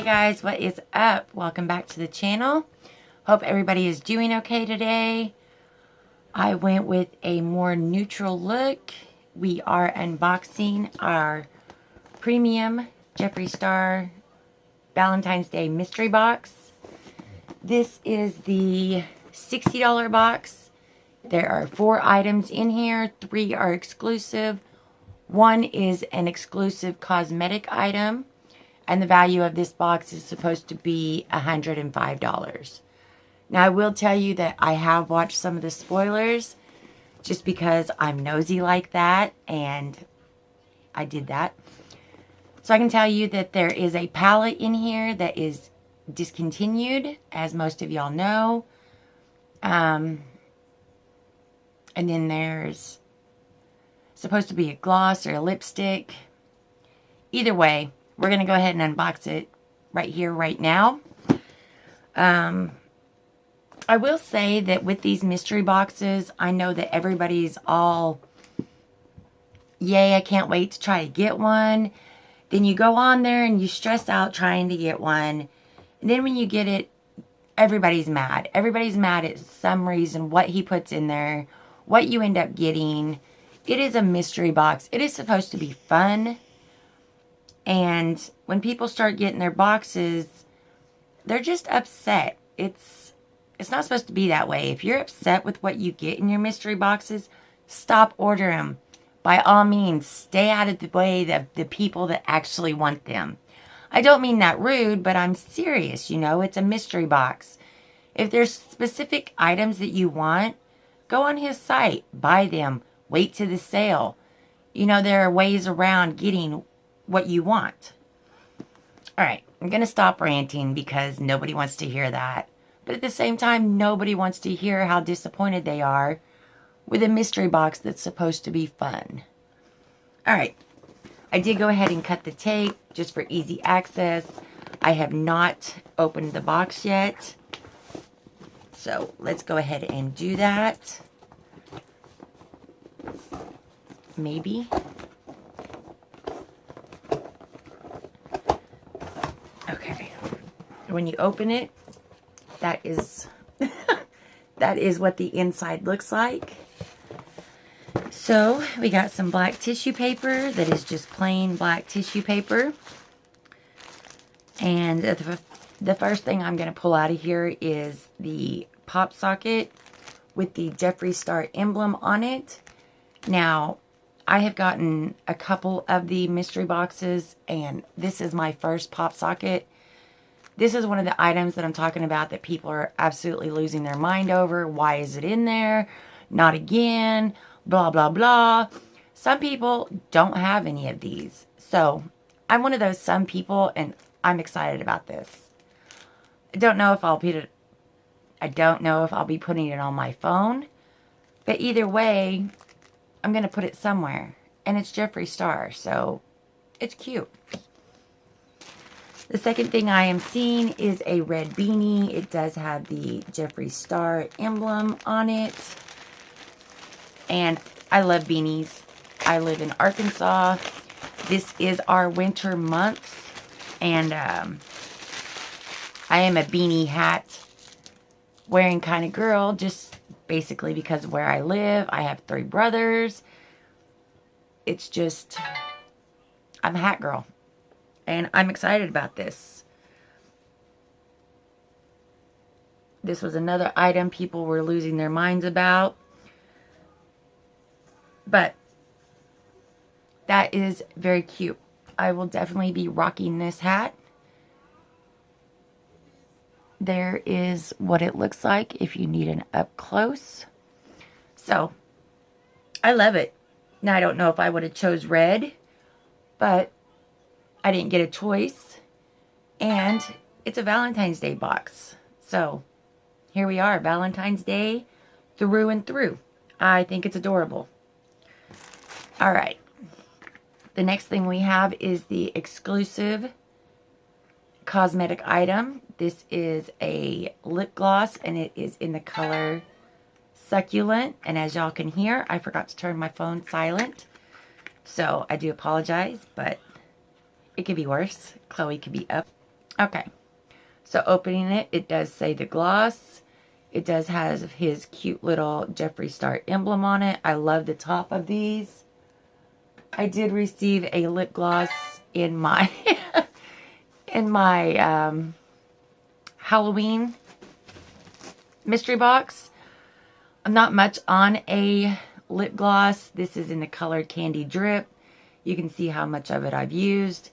Hey guys, what is up? Welcome back to the channel. Hope everybody is doing okay today. I went with a more neutral look. We are unboxing our premium Jeffree Star Valentine's Day mystery box. This is the $60 box. There are 4 items in here. 3 are exclusive. 1 is an exclusive cosmetic item. And the value of this box is supposed to be $105. Now, I will tell you that I have watched some of the spoilers just because I'm nosy like that, and I did that. So I can tell you that there is a palette in here that is discontinued, as most of y'all know. And then there's supposed to be a gloss or a lipstick. Either way, we're going to go ahead and unbox it right here, right now. I will say that with these mystery boxes, I know that everybody's all, yay, I can't wait to try to get one. Then you go on there and you stress out trying to get one. And then when you get it, everybody's mad. Everybody's mad at some reason, what he puts in there, what you end up getting. It is a mystery box. It is supposed to be fun. And when people start getting their boxes, they're just upset. It's not supposed to be that way. If you're upset with what you get in your mystery boxes, stop ordering them. By all means, stay out of the way of the people that actually want them. I don't mean that rude, but I'm serious, you know. It's a mystery box. If there's specific items that you want, go on his site, buy them, wait to the sale. You know, there are ways around getting what you want. All right, I'm going to stop ranting because nobody wants to hear that. But at the same time, nobody wants to hear how disappointed they are with a mystery box that's supposed to be fun. All right, I did go ahead and cut the tape just for easy access. I have not opened the box yet. So let's go ahead and do that. Maybe. Okay, when you open it, that is that is what the inside looks like. So we got some black tissue paper that is just plain black tissue paper. And the first thing I'm going to pull out of here is the pop socket with the Jeffree Star emblem on it. Now, I have gotten a couple of the mystery boxes, and this is my first pop socket. This is one of the items that I'm talking about that people are absolutely losing their mind over. Why is it in there? Not again. Blah, blah, blah. Some people don't have any of these. So, I'm one of those some people, and I'm excited about this. I don't know if I'll be putting it on my phone. But either way, I'm going to put it somewhere. And it's Jeffree Star, so it's cute. The second thing I am seeing is a red beanie. It does have the Jeffree Star emblem on it. And I love beanies. I live in Arkansas. This is our winter month. And I am a beanie hat wearing kind of girl, just basically because of where I live. I have 3 brothers. It's just, I'm a hat girl. And I'm excited about this. This was another item people were losing their minds about. But that is very cute. I will definitely be rocking this hat. There is what it looks like if you need an up close. So, I love it. Now, I don't know if I would have chose red, but I didn't get a choice. And it's a Valentine's Day box. So, here we are, Valentine's Day through and through. I think it's adorable. All right. The next thing we have is the exclusive cosmetic item. This is a lip gloss, and it is in the color Succulent. And as y'all can hear, I forgot to turn my phone silent. So I do apologize, but it could be worse. Chloe could be up. Okay. So opening it, it does say the gloss. It does have his cute little Jeffree Star emblem on it. I love the top of these. I did receive a lip gloss in my in my Halloween mystery box. I'm not much on a lip gloss. This is in the color Candy Drip. You can see how much of it I've used.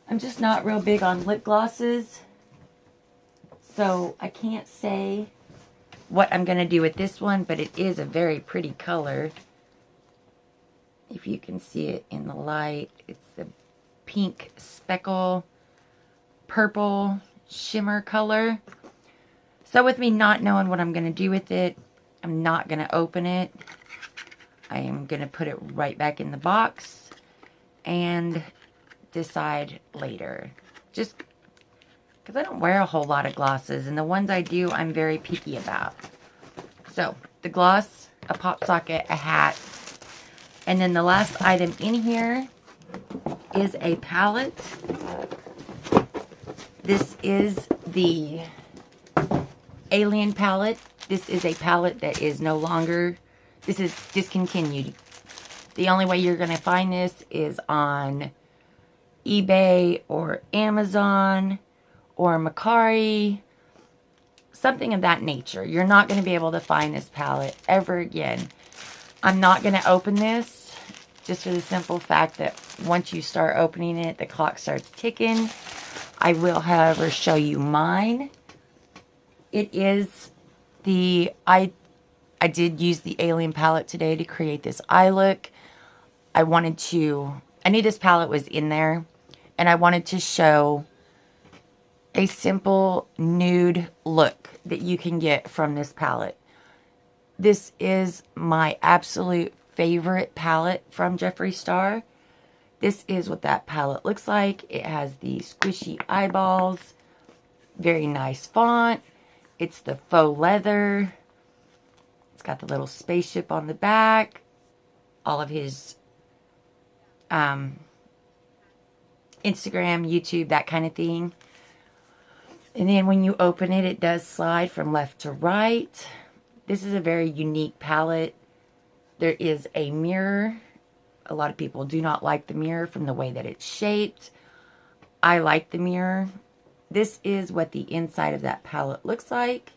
I'm just not real big on lip glosses. So I can't say what I'm going to do with this one, but it is a very pretty color. If you can see it in the light, it's the pink speckle, purple shimmer color. So with me not knowing what I'm going to do with it, I'm not going to open it. I am going to put it right back in the box and decide later. Just because I don't wear a whole lot of glosses, and the ones I do, I'm very picky about. So, the gloss, a pop socket, a hat, and then the last item in here is a palette. This is the Alien palette. This is a palette that is no longer, this is discontinued. The only way you're going to find this is on eBay or Amazon or Mercari, something of that nature. You're not going to be able to find this palette ever again. I'm not going to open this just for the simple fact that once you start opening it, the clock starts ticking. I will, however, show you mine. It is the, I did use the Alien palette today to create this eye look. I knew this palette was in there, and I wanted to show a simple nude look that you can get from this palette. This is my absolute favorite palette from Jeffree Star. This is what that palette looks like. It has the squishy eyeballs, very nice font. It's the faux leather. It's got the little spaceship on the back. All of his Instagram, YouTube, that kind of thing. And then when you open it, it does slide from left to right. This is a very unique palette. There is a mirror. A lot of people do not like the mirror from the way that it's shaped. I like the mirror. This is what the inside of that palette looks like.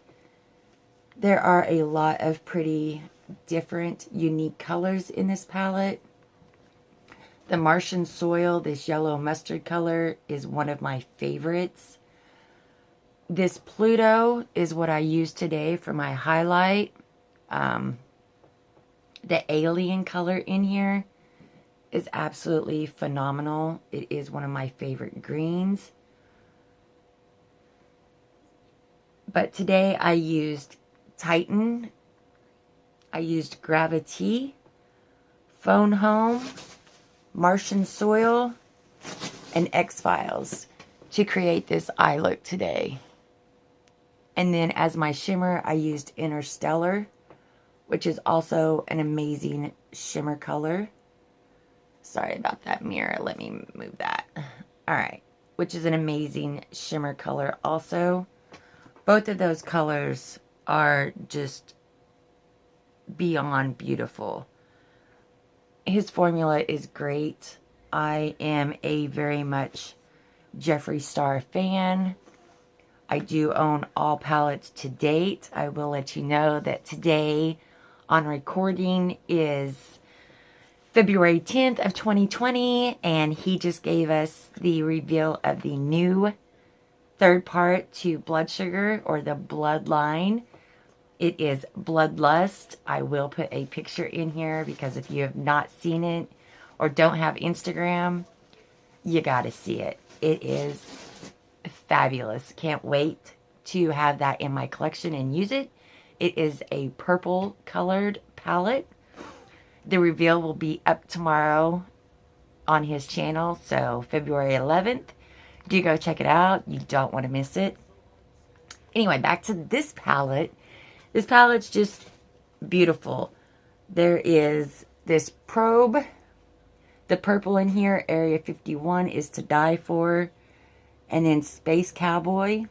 There are a lot of pretty different, unique colors in this palette. The Martian Soil, this yellow mustard color, is one of my favorites. This Pluto is what I used today for my highlight. The Alien color in here is absolutely phenomenal. It is one of my favorite greens. But today I used Titan. I used Gravity, Phone Home, Martian Soil, and X-Files to create this eye look today. And then as my shimmer, I used Interstellar, which is also an amazing shimmer color. Sorry about that mirror. Let me move that. Alright. Which is an amazing shimmer color also. Both of those colors are just beyond beautiful. His formula is great. I am a very much Jeffree Star fan. I do own all palettes to date. I will let you know that today on recording is February 10th of 2020, and he just gave us the reveal of the new third part to Blood Sugar, or the Bloodline. It is Bloodlust. I will put a picture in here because if you have not seen it or don't have Instagram, you gotta see it. It is fabulous. Can't wait to have that in my collection and use it. It is a purple colored palette. The reveal will be up tomorrow on his channel, so February 11th. Do go check it out. You don't want to miss it. Anyway, back to this palette. This palette's just beautiful. There is this probe. The purple in here, Area 51, is to die for. and then Space Cowboy.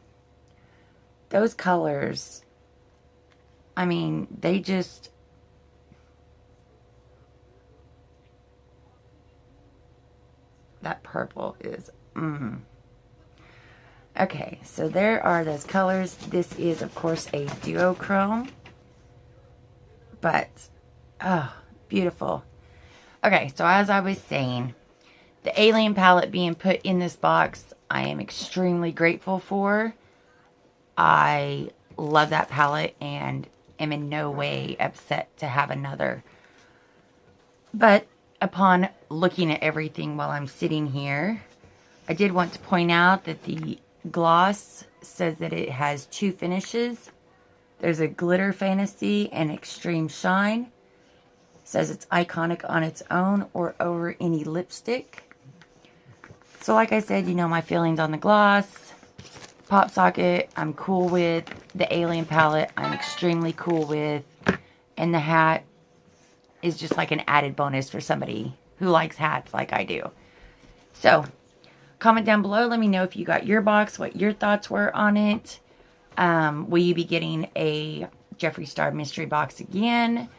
Those colors, I mean, they just... That purple is... Okay, so there are those colors. This is, of course, a duochrome. But, oh, beautiful. Okay, so as I was saying, the Alien palette being put in this box, I am extremely grateful for. I love that palette and am in no way upset to have another. But upon looking at everything while I'm sitting here, I did want to point out that the gloss says that it has 2 finishes. There's a glitter fantasy and extreme shine. It says it's iconic on its own or over any lipstick. So like I said, you know my feelings on the gloss. Pop Socket, I'm cool with. The Alien palette, I'm extremely cool with. And the hat is just like an added bonus for somebody who likes hats like I do. So, comment down below. Let me know if you got your box, what your thoughts were on it. Will you be getting a Jeffree Star mystery box again?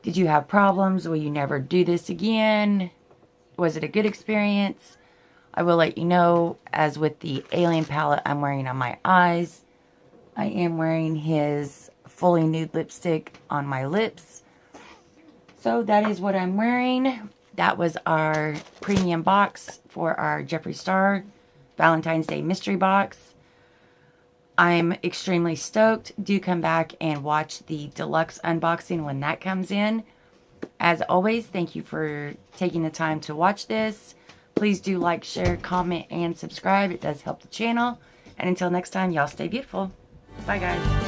Did you have problems? Will you never do this again? Was it a good experience? I will let you know. As with the Alien palette I'm wearing on my eyes, I am wearing his fully nude lipstick on my lips. So that is what I'm wearing. That was our premium box for our Jeffree Star Valentine's Day mystery box. I'm extremely stoked. Do come back and watch the deluxe unboxing when that comes in. As always, thank you for taking the time to watch this. Please do like, share, comment, and subscribe. It does help the channel. And until next time, y'all stay beautiful. Bye, guys.